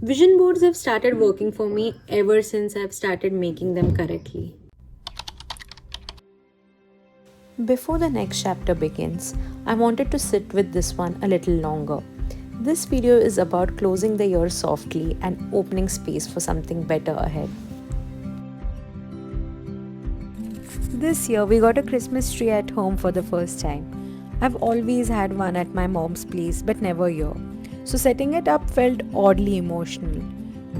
Vision boards have started working for me ever since I've started making them correctly. Before the next chapter begins, I wanted to sit with this one a little longer. This video is about closing the year softly and opening space for something better ahead. This year, we got a Christmas tree at home for the first time. I've always had one at my mom's place, but never here. So, setting it up felt oddly emotional.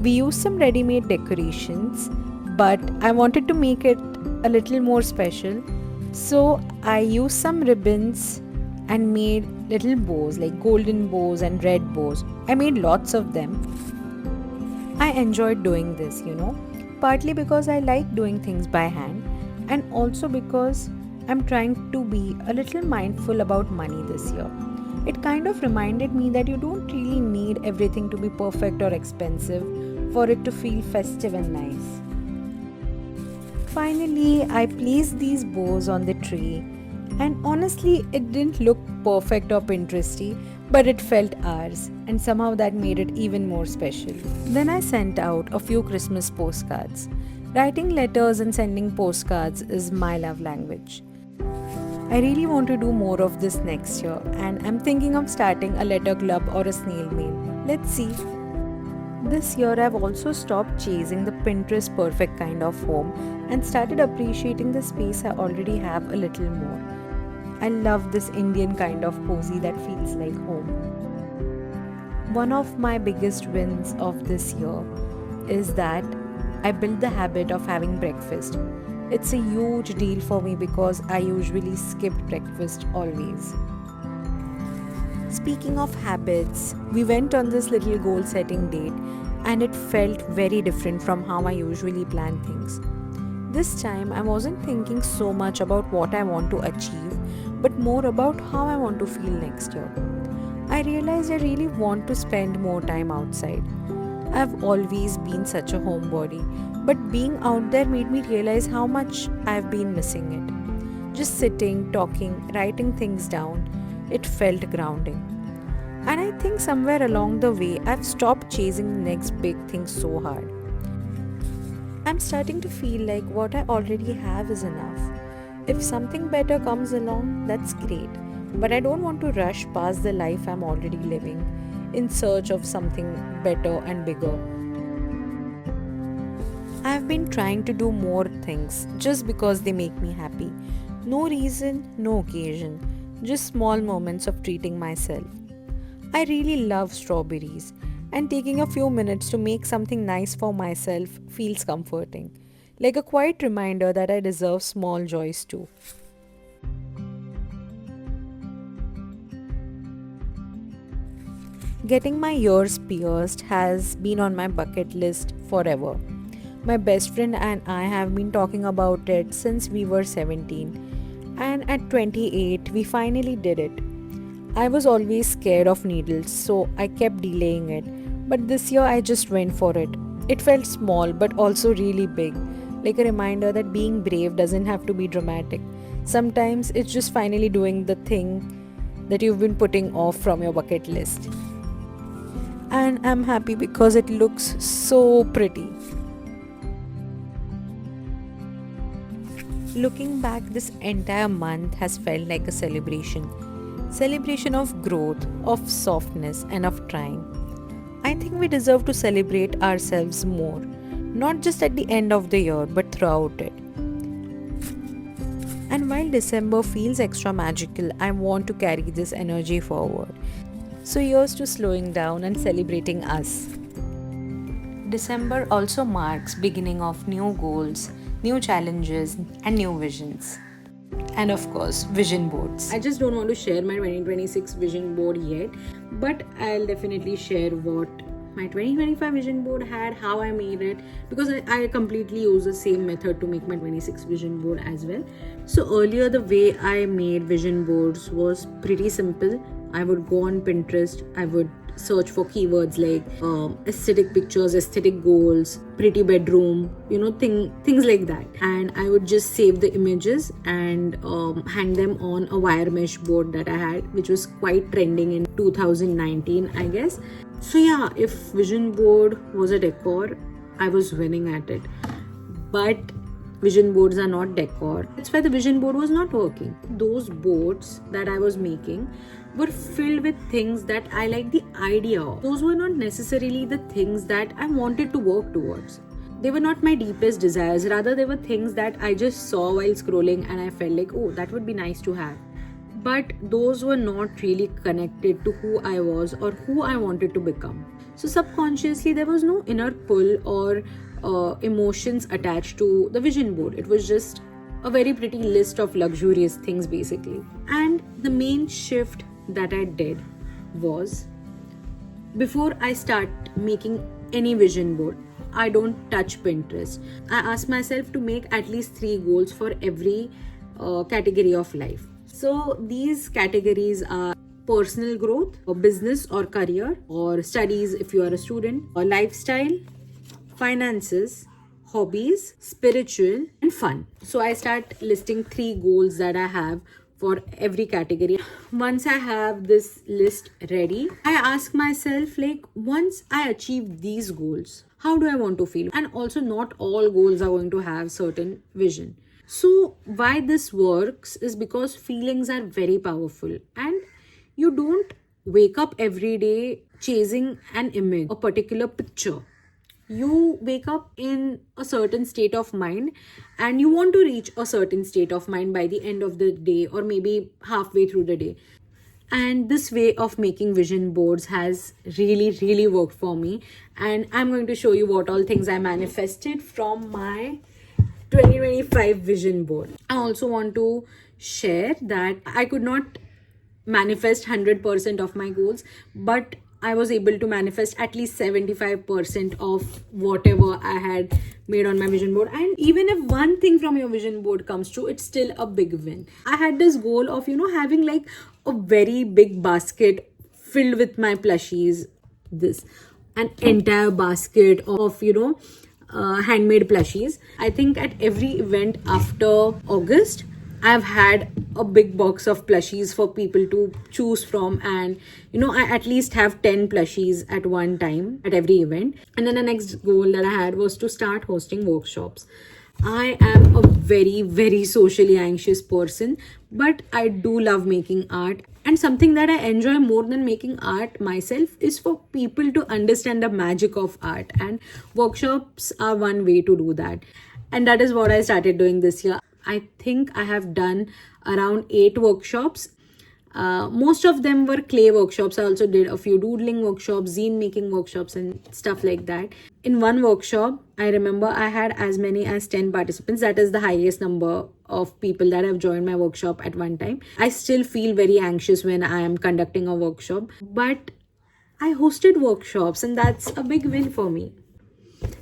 We used some ready made decorations, but I wanted to make it a little more special. So, I used some ribbons and made little bows like golden bows and red bows. I made lots of them. I enjoyed doing this, partly because I like doing things by hand and also because I'm trying to be a little mindful about money this year. It kind of reminded me that you don't really need everything to be perfect or expensive for it to feel festive and nice. Finally, I placed these bows on the tree, and honestly, it didn't look perfect or Pinteresty, but it felt ours, and somehow that made it even more special. Then I sent out a few Christmas postcards. Writing letters and sending postcards is my love language. I really want to do more of this next year, and I'm thinking of starting a letter club or a snail mail. Let's see. This year, I've also stopped chasing the Pinterest perfect kind of home and started appreciating the space I already have a little more. I love this Indian kind of cozy that feels like home. One of my biggest wins of this year is that I built the habit of having breakfast. It's a huge deal for me because I usually skip breakfast always. Speaking of habits, we went on this little goal setting date and it felt very different from how I usually plan things. This time, I wasn't thinking so much about what I want to achieve, but more about how I want to feel next year. I realized I really want to spend more time outside. I've always been such a homebody, but being out there made me realize how much I've been missing it. Just sitting, talking, writing things down, it felt grounding. And I think somewhere along the way, I've stopped chasing the next big thing so hard. I'm starting to feel like what I already have is enough. If something better comes along, that's great. But I don't want to rush past the life I'm already living in search of something better and bigger. I've been trying to do more things just because they make me happy. No reason, no occasion, just small moments of treating myself. I really love strawberries, and taking a few minutes to make something nice for myself feels comforting, like a quiet reminder that I deserve small joys too. Getting my ears pierced has been on my bucket list forever. My best friend and I have been talking about it since we were 17, and at 28, we finally did it. I was always scared of needles, so I kept delaying it. But this year I just went for it. It felt small but also really big, like a reminder that being brave doesn't have to be dramatic. Sometimes it's just finally doing the thing that you've been putting off from your bucket list. And I'm happy because it looks so pretty. Looking back, this entire month has felt like a celebration. Celebration of growth, of softness, and of trying. I think we deserve to celebrate ourselves more, not just at the end of the year, but throughout it. And while December feels extra magical, I want to carry this energy forward. So here's to slowing down and celebrating us. December also marks beginning of new goals, new challenges, and new visions. And of course, vision boards. I just don't want to share my 2026 vision board yet, but I'll definitely share what my 2025 vision board had, how I made it, because I completely use the same method to make my 26 vision board as well. So earlier, the way I made vision boards was pretty simple. I would go on Pinterest, I would search for keywords like aesthetic pictures, aesthetic goals, pretty bedroom, things like that. And I would just save the images and hang them on a wire mesh board that I had, which was quite trending in 2019, I guess. So yeah, if vision board was a decor, I was winning at it. But vision boards are not decor. That's why the vision board was not working. Those boards that I was making were filled with things that I like the idea of. Those were not necessarily the things that I wanted to work towards. They were not my deepest desires. Rather, they were things that I just saw while scrolling and I felt like, oh, that would be nice to have. But those were not really connected to who I was or who I wanted to become. So subconsciously, there was no inner pull or emotions attached to the vision board. It was just a very pretty list of luxurious things basically. And the main shift that I did was, before I start making any vision board, I don't touch Pinterest. I ask myself to make at least 3 goals for every category of life. So these categories are personal growth, or business or career, or studies if you are a student, or lifestyle, finances, hobbies, spiritual, and fun. So I start listing 3 goals that I have for every category. Once I have this list ready, I ask myself, like, once I achieve these goals, how do I want to feel? And also, not all goals are going to have certain vision. So why this works is because feelings are very powerful, and you don't wake up every day chasing an image, a particular picture. You wake up in a certain state of mind and you want to reach a certain state of mind by the end of the day or maybe halfway through the day. And this way of making vision boards has really worked for me. And I'm going to show you what all things I manifested from my 2025 vision board. I also want to share that I could not manifest 100% of my goals, but I was able to manifest at least 75% of whatever I had made on my vision board. And even if one thing from your vision board comes true, it's still a big win. I had this goal of, having like a very big basket filled with my plushies. An entire basket of, handmade plushies. I think at every event after August, I've had a big box of plushies for people to choose from, and I at least have 10 plushies at one time at every event. And then the next goal that I had was to start hosting workshops. I am a very socially anxious person, but I do love making art. And something that I enjoy more than making art myself is for people to understand the magic of art. And workshops are one way to do that. And that is what I started doing this year. I think I have done around 8 workshops. Most of them were clay workshops. I also did a few doodling workshops, zine making workshops, and stuff like that. In one workshop, I remember I had as many as 10 participants. That is the highest number of people that have joined my workshop at one time. I still feel very anxious when I am conducting a workshop, but I hosted workshops, and that's a big win for me.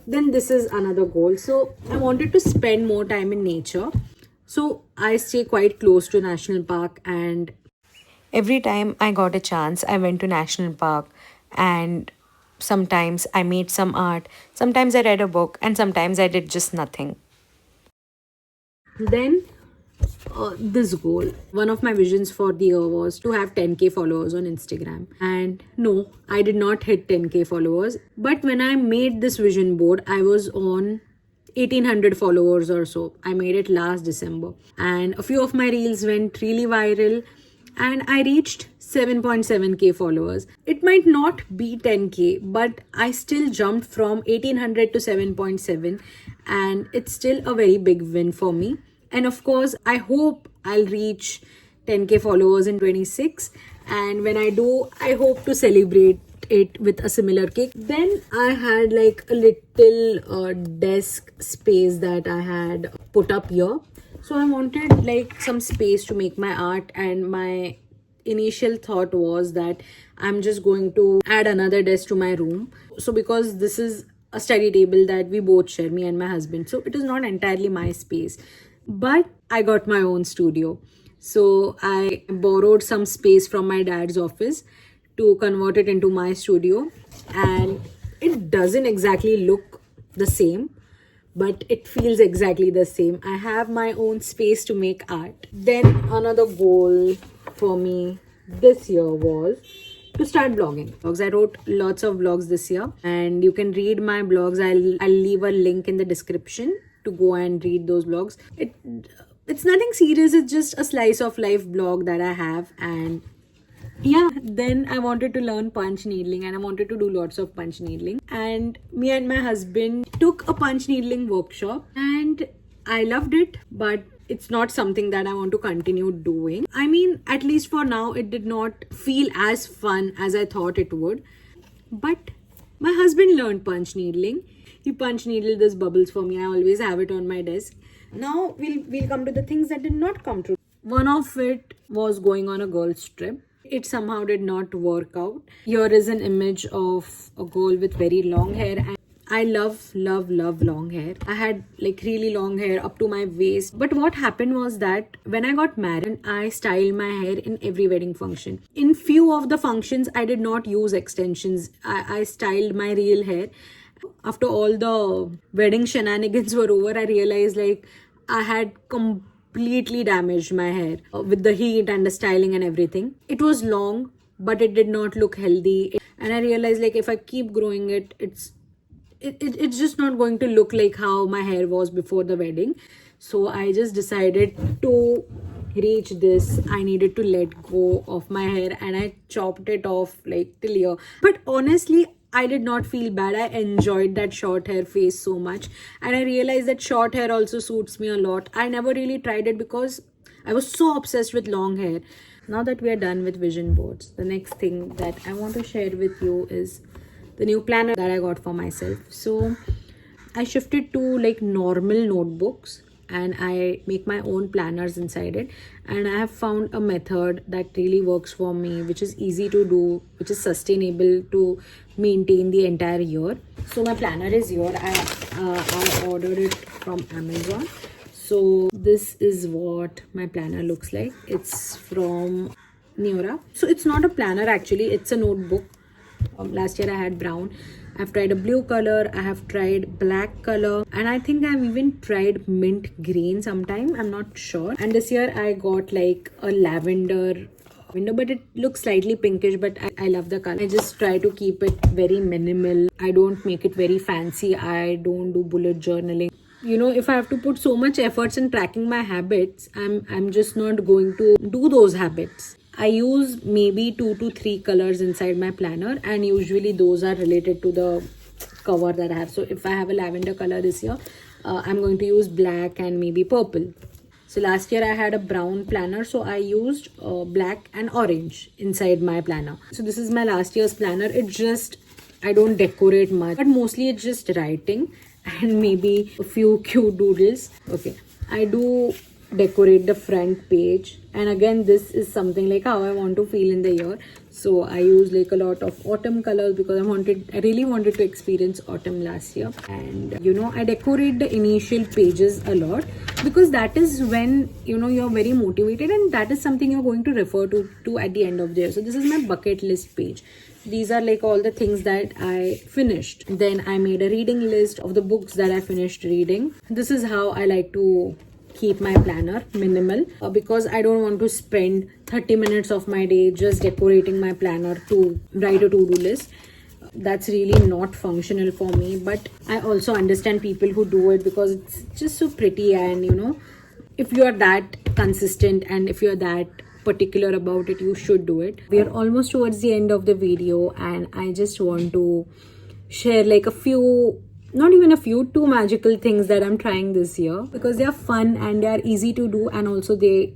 Then this is another goal. So I wanted to spend more time in nature. So I stay quite close to National Park, and Every time I got a chance, I went to National Park, and sometimes I made some art, sometimes I read a book, and sometimes I did just nothing. then this goal. One of my visions for the year was to have 10k followers on Instagram. And no, I did not hit 10k followers. But when I made this vision board, I was on 1800 followers or so. I made it last December. And a few of my reels went really viral. And I reached 7.7k followers. It might not be 10k, but I still jumped from 1800 to 7.7. And it's still a very big win for me. And of course, I hope I'll reach 10k followers in 26. And when I do, I hope to celebrate it with a similar cake. Then I had like a little desk space that I had put up here. So I wanted like some space to make my art, and my initial thought was that I'm just going to add another desk to my room. So because this is a study table that we both share, me and my husband, so it is not entirely my space. But I got my own studio. So I borrowed some space from my dad's office to convert it into my studio, and it doesn't exactly look the same, but it feels exactly the same. I have my own space to make art. Then another goal for me this year was to start blogging. I wrote lots of blogs this year, and you can read my blogs. I'll leave a link in the description to go and read those blogs. It's nothing serious, it's just a slice of life blog that I have. And yeah, then I wanted to learn punch needling, and I wanted to do lots of punch needling, and me and my husband took a punch needling workshop, and I loved it, but it's not something that I want to continue doing. I mean, at least for now, it did not feel as fun as I thought it would. But my husband learned punch needling. He punch needled these bubbles for me. I always have it on my desk. Now we'll come to the things that did not come true. One of it was going on a girl's trip. It somehow did not work out. Here is an image of a girl with very long hair, and I love long hair. I had like really long hair up to my waist. But what happened was that when I got married, I styled my hair in every wedding function. In few of the functions, I did not use extensions. I styled my real hair. After all the wedding shenanigans were over, I realized like I had completely damaged my hair with the heat and the styling and everything. It was long, but it did not look healthy. And I realized like if I keep growing it, it's just not going to look like how my hair was before the wedding. So I just decided to reach this, I needed to let go of my hair, and I chopped it off like till here. But honestly, I did not feel bad. I enjoyed that short hair phase so much, and I realized that short hair also suits me a lot. I never really tried it because I was so obsessed with long hair. Now that we are done with vision boards, the next thing that I want to share with you is the new planner that I got for myself. So I shifted to like normal notebooks, and I make my own planners inside it, and I have found a method that really works for me, which is easy to do, which is sustainable to maintain the entire year. So my planner is here. I ordered it from Amazon. So this is what my planner looks like. It's from Neura. So it's not a planner actually, it's a notebook. Last year I had brown. I've tried a blue color, I have tried black color, and I think I've even tried mint green sometime, I'm not sure. And this year I got like a lavender window, but it looks slightly pinkish, but I love the color. I just try to keep it very minimal. I don't make it very fancy. I don't do bullet journaling. You know, if I have to put so much efforts in tracking my habits, I'm just not going to do those habits. I use maybe 2 to 3 colors inside my planner, and usually those are related to the cover that I have. So if I have a lavender color this year, I'm going to use black and maybe purple. So last year I had a brown planner, so I used black and orange inside my planner. So this is my last year's planner. I don't decorate much, but mostly it's just writing and maybe a few cute doodles. Okay, I do decorate the front page, and again this is something like how I want to feel in the year. So I use like a lot of autumn colors because I really wanted to experience autumn last year. And you know, I decorate the initial pages a lot because that is when, you know, you're very motivated, and that is something you're going to refer to at the end of the year. So this is my bucket list page. These are like all the things that I finished. Then I made a reading list of the books that I finished reading. This is how I like to keep my planner minimal because I don't want to spend 30 minutes of my day just decorating my planner to write a to-do list. That's really not functional for me, but I also understand people who do it because it's just so pretty, and you know, if you are that consistent and if you're that particular about it, you should do it. We are almost towards the end of the video, and I just want to share like a few, not even a few, 2 magical things that I'm trying this year because they are fun and they are easy to do, and also they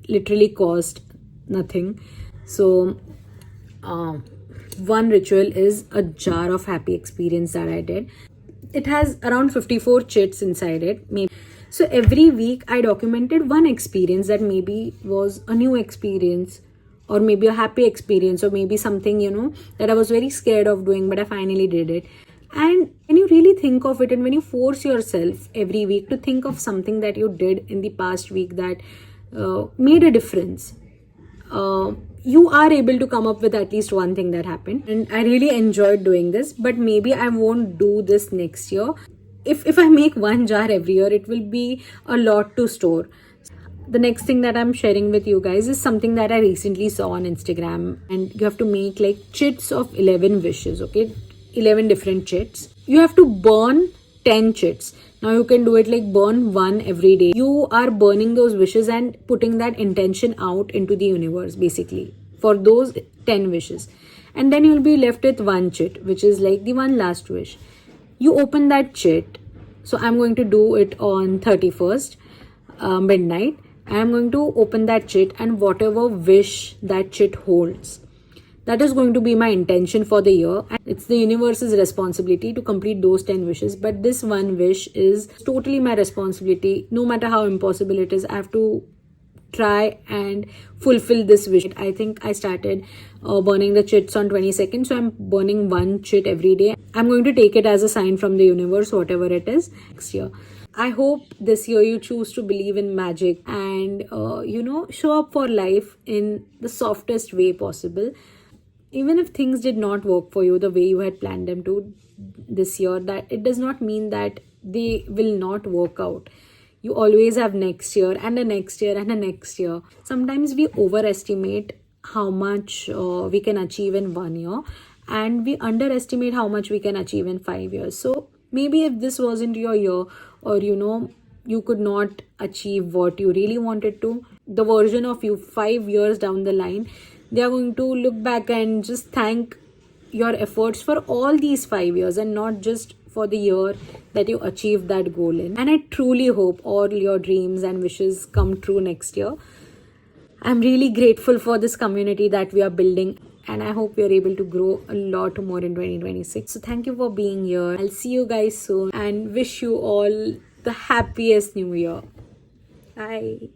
literally cost nothing. So one ritual is a jar of happy experience that I did. It has around 54 chits inside it. So every week I documented one experience that maybe was a new experience, or maybe a happy experience, or maybe something, you know, that I was very scared of doing but I finally did it. And when you really think of it, and when you force yourself every week to think of something that you did in the past week that made a difference, you are able to come up with at least one thing that happened. And I really enjoyed doing this, but maybe I won't do this next year. If I make one jar every year, it will be a lot to store. The next thing that I'm sharing with you guys is something that I recently saw on Instagram, and you have to make like chits of 11 wishes, okay? 11 different chits. You have to burn 10 chits. Now you can do it like burn one every day. You are burning those wishes and putting that intention out into the universe basically for those 10 wishes. And then you'll be left with one chit, which is like the one last wish. You open that chit. So I'm going to do it on 31st midnight. I'm going to open that chit, and whatever wish that chit holds, that is going to be my intention for the year. And it's the universe's responsibility to complete those 10 wishes. But this one wish is totally my responsibility. No matter how impossible it is, I have to try and fulfill this wish. I think I started burning the chits on 22nd, so I'm burning one chit every day. I'm going to take it as a sign from the universe, whatever it is, next year. I hope this year you choose to believe in magic and show up for life in the softest way possible. Even if things did not work for you the way you had planned them to this year, that it does not mean that they will not work out. You always have next year and the next year and the next year. Sometimes we overestimate how much we can achieve in 1 year, and we underestimate how much we can achieve in 5 years. So maybe if this wasn't your year, or you could not achieve what you really wanted to, the version of you 5 years down the line, they are going to look back and just thank your efforts for all these 5 years and not just for the year that you achieved that goal in. And I truly hope all your dreams and wishes come true next year. I'm really grateful for this community that we are building, and I hope we are able to grow a lot more in 2026. So thank you for being here. I'll see you guys soon and wish you all the happiest new year. Bye.